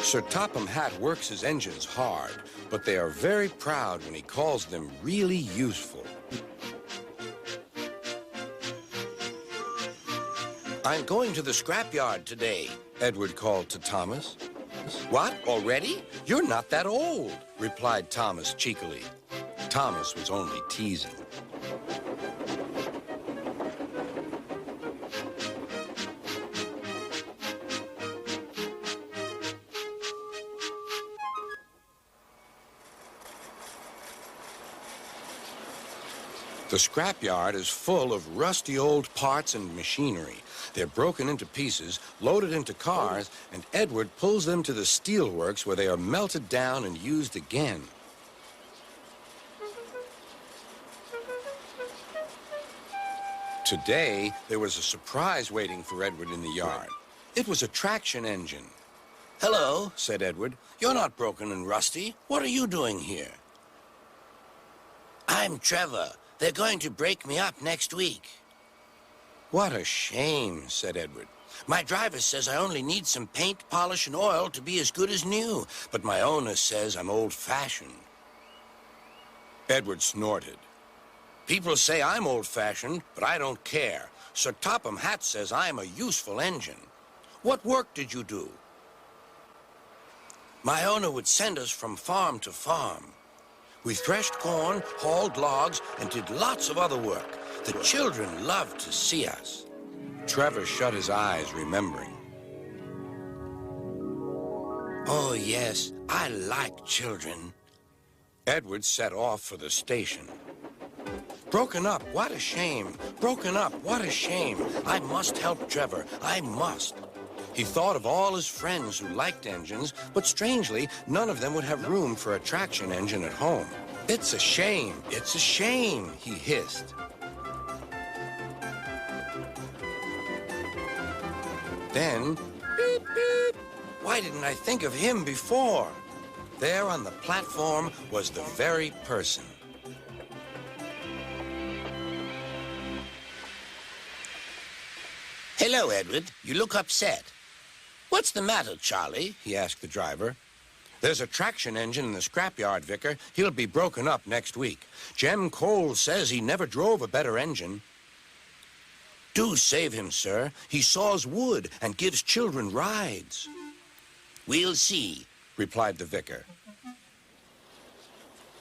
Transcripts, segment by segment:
Sir Topham Hatt works his engines hard, but they are very proud when he calls them really useful. I'm going to the scrapyard today, Edward called to Thomas. What, already? You're not that old, replied Thomas cheekily. Thomas was only teasing. The scrapyard is full of rusty old parts and machinery. They're broken into pieces, loaded into cars, and Edward pulls them to the steelworks where they are melted down and used again. Today, there was a surprise waiting for Edward in the yard. It was a traction engine. "Hello," said Edward. "You're not broken and rusty. What are you doing here?" "I'm Trevor. They're going to break me up next week." "What a shame," said Edward. "My driver says I only need some paint, polish, and oil to be as good as new, but my owner says I'm old-fashioned." Edward snorted. "People say I'm old-fashioned, but I don't care. Sir Topham Hatt says I'm a useful engine. What work did you do?" "My owner would send us from farm to farm. We threshed corn, hauled logs, and did lots of other work. The children loved to see us." Trevor shut his eyes, remembering. "Oh, yes, I like children." Edward set off for the station. "Broken up, what a shame. Broken up, what a shame. I must help Trevor, I must." He thought of all his friends who liked engines, but strangely, none of them would have room for a traction engine at home. "It's a shame, it's a shame," he hissed. Then, beep, beep. Why didn't I think of him before? There on the platform was the very person. "Hello, Edward. You look upset." "What's the matter, Charlie?" he asked the driver. "There's a traction engine in the scrapyard, Vicar. He'll be broken up next week. Jem Cole says he never drove a better engine." "Do save him, sir. He saws wood and gives children rides." "We'll see," replied the vicar.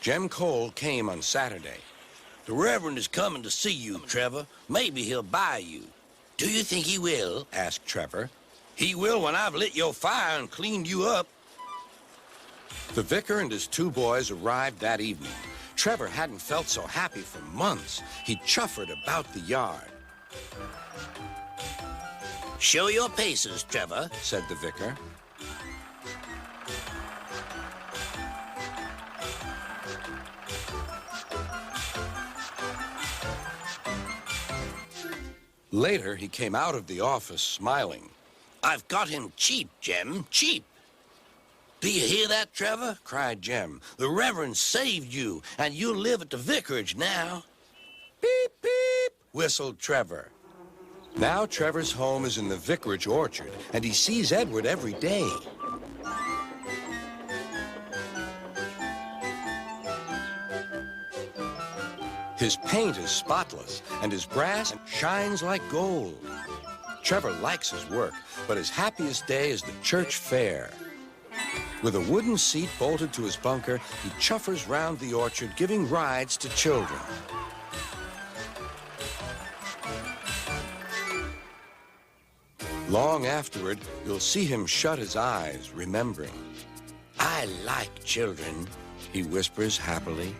Jem Cole came on Saturday. "The Reverend is coming to see you, Trevor. Maybe he'll buy you." "Do you think he will?" asked Trevor. "He will when I've lit your fire and cleaned you up." The vicar and his two boys arrived that evening. Trevor hadn't felt so happy for months. He chuffered about the yard. "Show your paces, Trevor," said the vicar. Later, he came out of the office smiling. "I've got him cheap, Jem, cheap." "Do you hear that, Trevor?" cried Jem. "The Reverend saved you, and you'll live at the vicarage now." "Beep, beep," whistled Trevor. Now Trevor's home is in the vicarage orchard, and he sees Edward every day. His paint is spotless, and his brass shines like gold. Trevor likes his work, but his happiest day is the church fair. With a wooden seat bolted to his bunker, he chuffers round the orchard, giving rides to children. Long afterward, you'll see him shut his eyes, remembering. "I like children," he whispers happily.